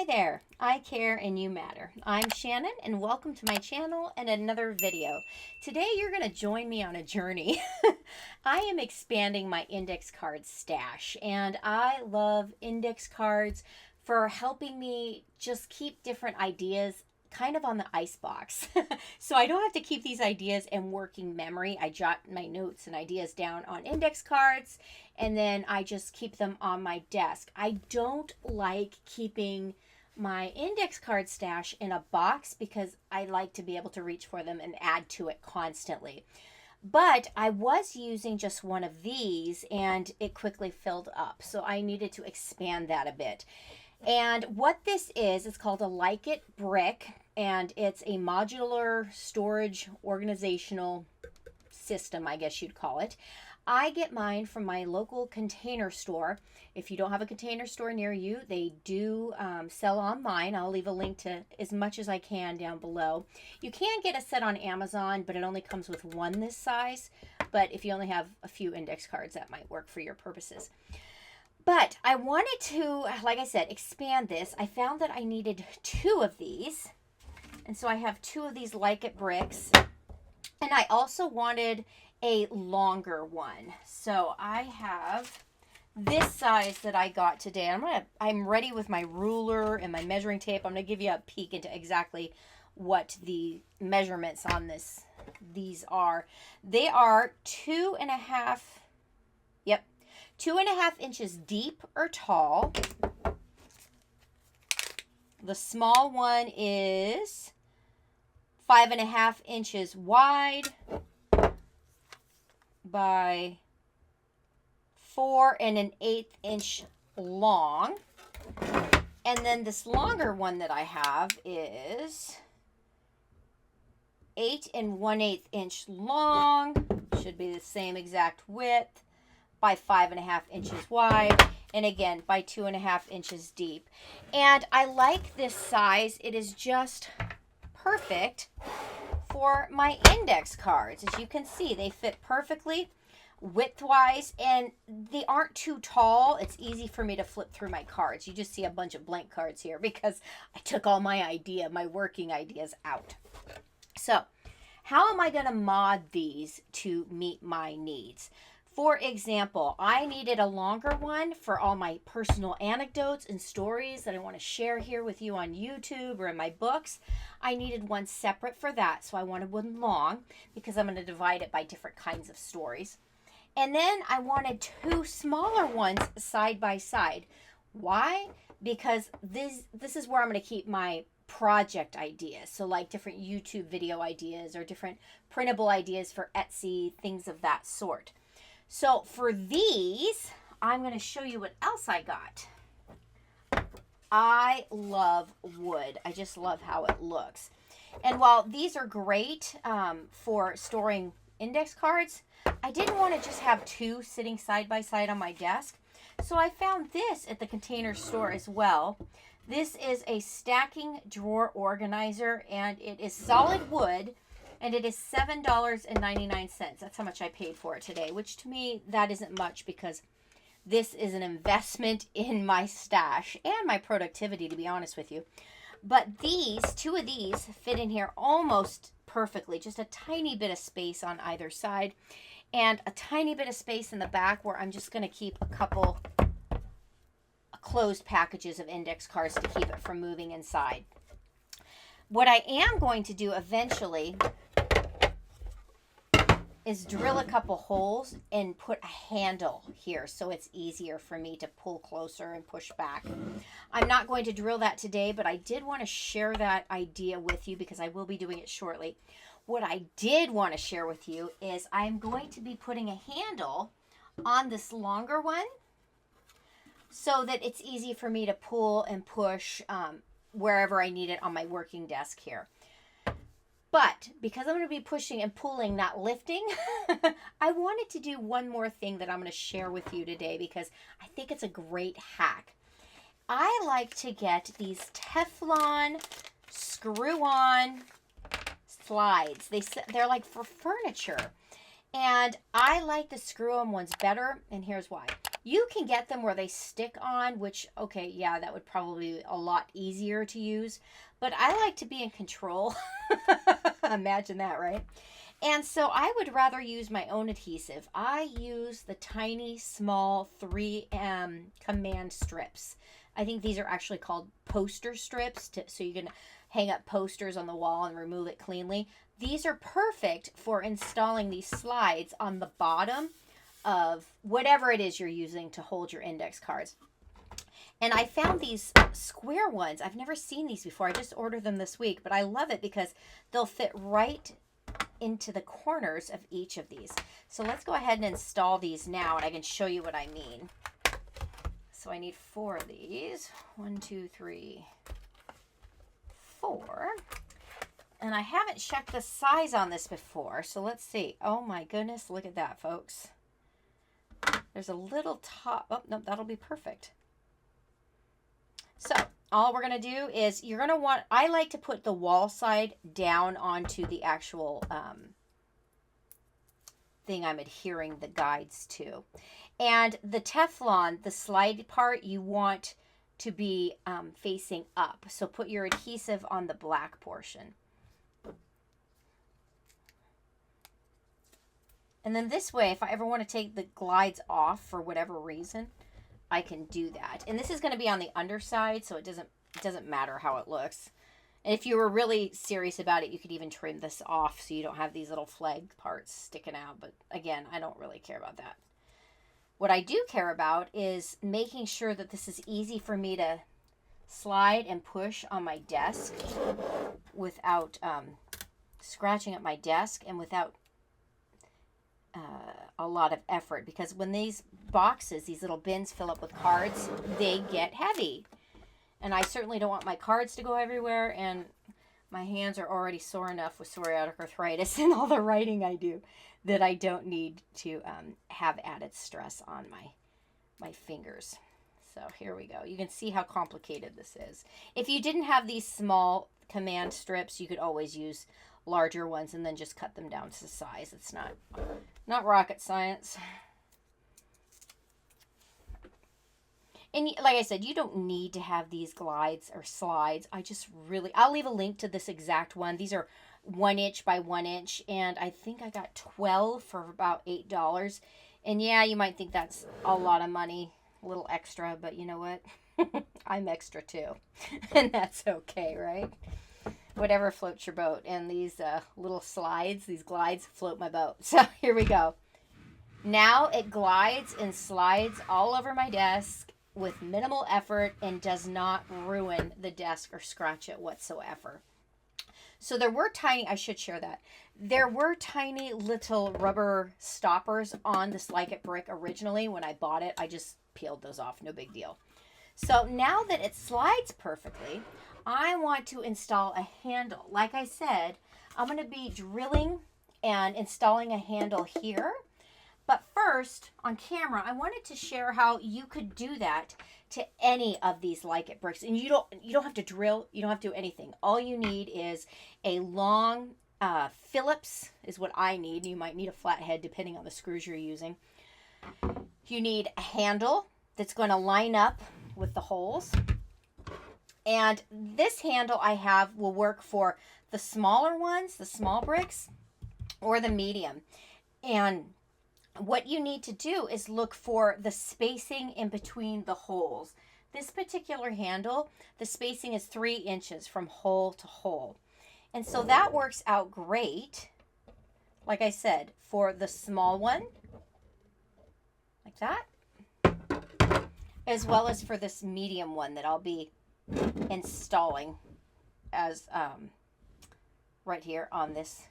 Hi there, I care and you matter. I'm Shannon and welcome to my channel and another video. Today you're going to join me on a journey. I am expanding my index card stash and I love index cards for helping me just keep different ideas kind of on the icebox. So I don't have to keep these ideas in working memory. I jot my notes and ideas down on index cards and then I just keep them on my desk. I don't like keeping my index card stash in a box because I like to be able to reach for them and add to it constantly. But I was using just one of these and it quickly filled up. So I needed to expand that a bit. And what this is, it's called a Like It brick, and it's a modular storage organizational system, I guess you'd call it. I get mine from my local Container Store. If you don't have a Container Store near you, they do sell online. I'll leave a link to as much as I can down below. You can get a set on Amazon, but it only comes with one this size. But if you only have a few index cards, that might work for your purposes. But I wanted to, like I said, expand this. I found that I needed two of these. And so I have two of these Like It bricks. And I also wanted a longer one. So I have this size that I got today. I'm ready with my ruler and my measuring tape. I'm going to give you a peek into exactly what the measurements on these are. They are 2.5 inches deep or tall. The small one is 5.5 inches wide by 4 1/8 inch long. And then this longer one that I have is 8 1/8 inch long. Should be the same exact width, by 5.5 inches wide, and again by 2.5 inches deep. And I like this size. It is just perfect for my index cards. As you can see, they fit perfectly width-wise, and they aren't too tall. It's easy for me to flip through my cards. You just see a bunch of blank cards here because I took all my working ideas out. So how am I going to mod these to meet my needs? For example, I needed a longer one for all my personal anecdotes and stories that I want to share here with you on YouTube or in my books. I needed one separate for that, so I wanted one long because I'm going to divide it by different kinds of stories. And then I wanted two smaller ones side by side. Why? Because this is where I'm going to keep my project ideas. So like different YouTube video ideas or different printable ideas for Etsy, things of that sort. So for these, I'm going to show you what else I got. I love wood. I just love how it looks. And while these are great for storing index cards, I didn't want to just have two sitting side by side on my desk. So I found this at the Container Store as well. This is a stacking drawer organizer, and it is solid wood. And it is $7.99. That's how much I paid for it today, which to me, that isn't much because this is an investment in my stash and my productivity, to be honest with you. But two of these fit in here almost perfectly. Just a tiny bit of space on either side and a tiny bit of space in the back where I'm just going to keep a couple closed packages of index cards to keep it from moving inside. What I am going to do eventually is drill a couple holes and put a handle here so it's easier for me to pull closer and push back. I'm not going to drill that today, but I did want to share that idea with you because I will be doing it shortly. What I did want to share with you is I'm going to be putting a handle on this longer one so that it's easy for me to pull and push wherever I need it on my working desk here. But because I'm going to be pushing and pulling, not lifting, I wanted to do one more thing that I'm going to share with you today because I think it's a great hack. I like to get these Teflon screw-on slides. They're like for furniture. And I like the screw-on ones better, and here's why. You can get them where they stick on, which, okay, yeah, that would probably be a lot easier to use. But I like to be in control. Imagine that, right? And so I would rather use my own adhesive. I use the tiny, small 3M command strips. I think these are actually called poster strips, so you can hang up posters on the wall and remove it cleanly. These are perfect for installing these slides on the bottom of whatever it is you're using to hold your index cards. And I found these square ones. I've never seen these before. I just ordered them this week, but I love it because they'll fit right into the corners of each of these. So let's go ahead and install these now, and I can show you what I mean. So I need 4 of these. 1, 2, 3, 4. And I haven't checked the size on this before, so let's see. Oh my goodness, look at that, folks. There's a little top. Oh, no, that'll be perfect. So all we're going to do is you're going to want, I like to put the wall side down onto the actual thing I'm adhering the guides to. And the Teflon, the slide part, you want to be facing up. So put your adhesive on the black portion. And then this way, if I ever want to take the glides off for whatever reason, I can do that. And this is going to be on the underside, so it doesn't matter how it looks. And if you were really serious about it, you could even trim this off so you don't have these little flag parts sticking out. But again, I don't really care about that. What I do care about is making sure that this is easy for me to slide and push on my desk without scratching up my desk and without a lot of effort, because when these boxes, these little bins fill up with cards, they get heavy. And I certainly don't want my cards to go everywhere, and my hands are already sore enough with psoriatic arthritis and all the writing I do that I don't need to have added stress on my fingers. So here we go. You can see how complicated this is. If you didn't have these small command strips, you could always use larger ones and then just cut them down to size. It's not rocket science. And like I said, you don't need to have these glides or slides. I'll leave a link to this exact one. These are 1 inch by 1 inch, and I think I got 12 for about $8. And yeah, you might think that's a lot of money, a little extra, but you know what? I'm extra too, and that's okay, right? Whatever floats your boat. And these little slides, these glides float my boat. So here we go. Now it glides and slides all over my desk with minimal effort and does not ruin the desk or scratch it whatsoever. So I should share that. There were tiny little rubber stoppers on this Like It Brick originally. When I bought it, I just peeled those off. No big deal. So now that it slides perfectly, I want to install a handle. Like I said, I'm going to be drilling and installing a handle here. But first, on camera, I wanted to share how you could do that to any of these Like It bricks. And you don't have to drill. You don't have to do anything. All you need is a long Phillips is what I need. You might need a flathead depending on the screws you're using. You need a handle that's going to line up with the holes. And this handle I have will work for the smaller ones, the small bricks, or the medium. And what you need to do is look for the spacing in between the holes. This particular handle, the spacing is 3 inches from hole to hole. And so that works out great, like I said, for the small one, like that, as well as for this medium one that I'll be installing as right here on this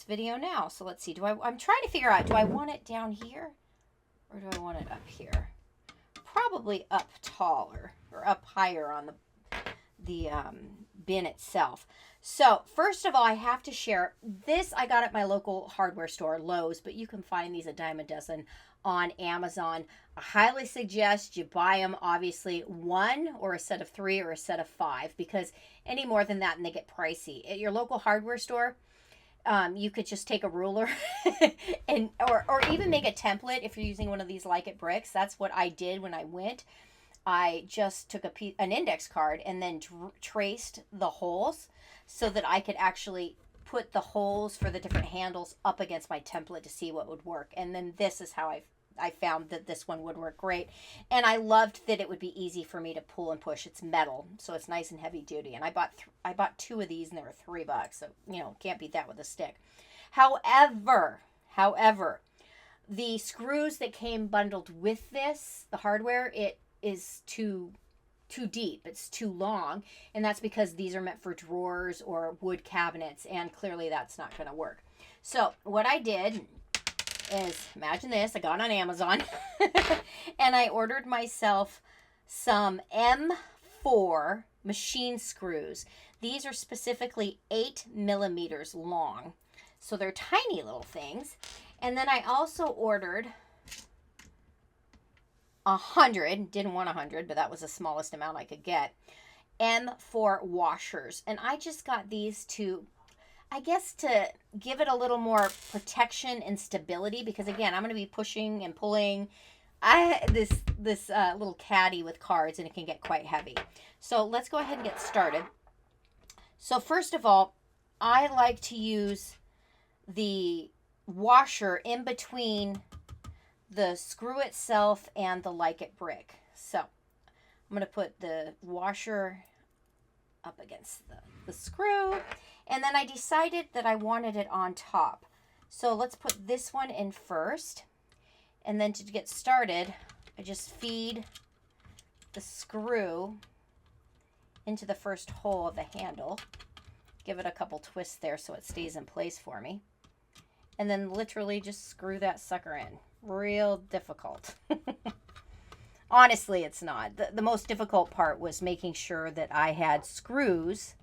video now. So let's see, I'm trying to figure out, do I want it down here or do I want it up here? Probably up taller or up higher on the bin itself. So first of all, I have to share this. I got at my local hardware store, Lowe's, but you can find these a dime a dozen on Amazon. I highly suggest you buy them, obviously, 1 or a set of 3 or a set of 5, because any more than that and they get pricey. At your local hardware store, you could just take a ruler and or even make a template if you're using one of these like it bricks. That's what I did when I went. I just took an index card and then traced the holes so that I could actually put the holes for the different handles up against my template to see what would work. And then this is how I found that this one would work great. And I loved that it would be easy for me to pull and push. It's metal, so it's nice and heavy duty. And I bought 2 of these and they were $3. So, you know, can't beat that with a stick. However, the screws that came bundled with this, the hardware, it is too deep. It's too long. And that's because these are meant for drawers or wood cabinets. And clearly that's not going to work. So what I did is, imagine this, I got on Amazon and I ordered myself some M4 machine screws. These are specifically 8 millimeters long. So they're tiny little things. And then I also ordered 100, didn't want 100, but that was the smallest amount I could get, M4 washers. And I just got these to, I guess, to give it a little more protection and stability, because again, I'm going to be pushing and pulling this little caddy with cards, and it can get quite heavy. So let's go ahead and get started. So first of all, I like to use the washer in between the screw itself and the like it brick. So I'm going to put the washer up against the screw, and then I decided that I wanted it on top. So let's put this one in first, and then to get started, I just feed the screw into the first hole of the handle, give it a couple twists there so it stays in place for me, and then literally just screw that sucker in. Real difficult. Honestly, it's not. The most difficult part was making sure that I had screws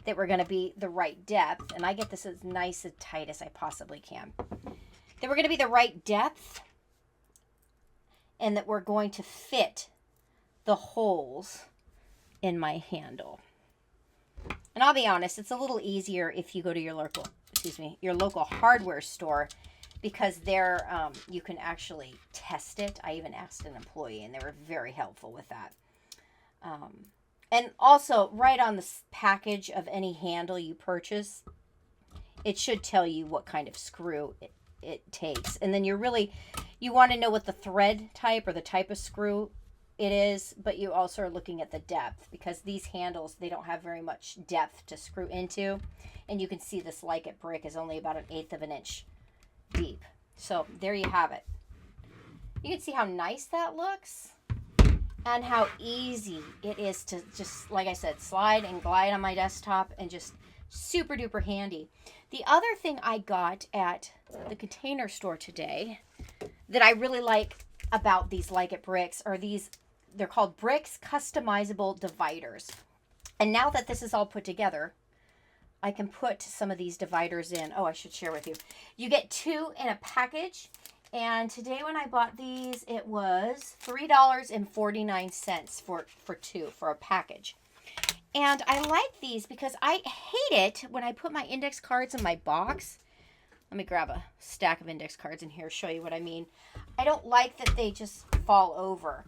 that were going to be the right depth, and I get this as nice and tight as I possibly can. They were going to be the right depth, and that we're going to fit the holes in my handle. And I'll be honest, it's a little easier if you go to your local hardware store, because there you can actually test it. I even asked an employee, and they were very helpful with that. And also, right on the package of any handle you purchase, it should tell you what kind of screw it takes. And then you want to know what the thread type or the type of screw it is, but you also are looking at the depth, because these handles, they don't have very much depth to screw into. And you can see this like it brick is only about 1/8 of an inch deep. So there you have it. You can see how nice that looks and how easy it is to just, like I said, slide and glide on my desktop, and just super duper handy. The other thing I got at the Container Store today that I really like about these like it bricks are these, they're called Bricks Customizable Dividers. And now that this is all put together, I can put some of these dividers in. Oh, I should share with you. You get 2 in a package. And today when I bought these, it was $3.49 for 2 for a package. And I like these because I hate it when I put my index cards in my box. Let me grab a stack of index cards in here, show you what I mean. I don't like that they just fall over.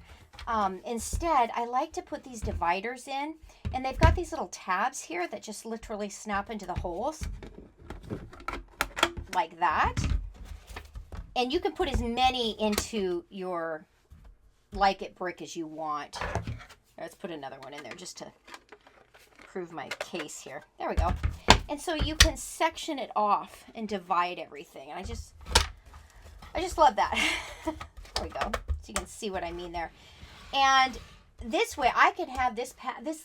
Instead, I like to put these dividers in, and they've got these little tabs here that just literally snap into the holes like that. And you can put as many into your like it brick as you want. Let's put another one in there just to prove my case here. There we go. And so you can section it off and divide everything. And I just love that. There we go. So you can see what I mean there. And this way I can have this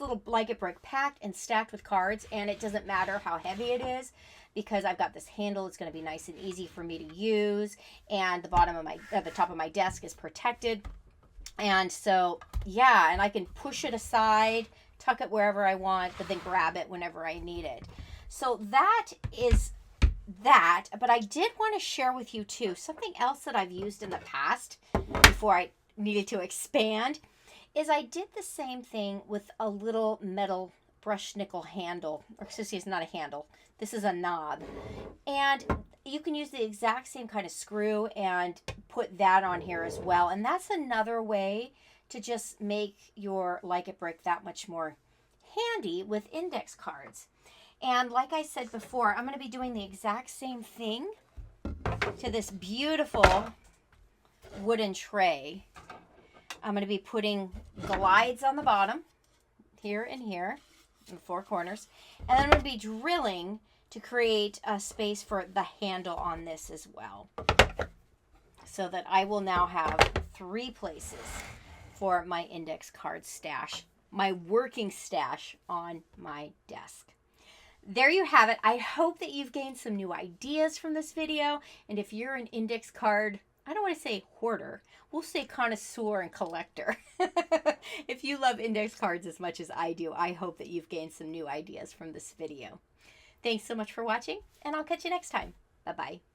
little like it brick packed and stacked with cards, and it doesn't matter how heavy it is, because I've got this handle. It's going to be nice and easy for me to use, and the top of my desk is protected. And so, yeah, and I can push it aside, tuck it wherever I want, but then grab it whenever I need it. So that is that. But I did want to share with you too something else that I've used in the past before I needed to expand, is I did the same thing with a little metal brush nickel handle, or excuse me, it's not a handle. This is a knob. And you can use the exact same kind of screw and put that on here as well. And that's another way to just make your Like It Brick that much more handy with index cards. And like I said before, I'm going to be doing the exact same thing to this beautiful wooden tray. I'm going to be putting glides on the bottom, here and here, in the four corners. And then I'm going to be drilling to create a space for the handle on this as well. So that I will now have 3 places for my index card stash, my working stash on my desk. There you have it. I hope that you've gained some new ideas from this video. And if you're an index card, I don't want to say hoarder, we'll say connoisseur and collector. If you love index cards as much as I do, I hope that you've gained some new ideas from this video. Thanks so much for watching, and I'll catch you next time. Bye-bye.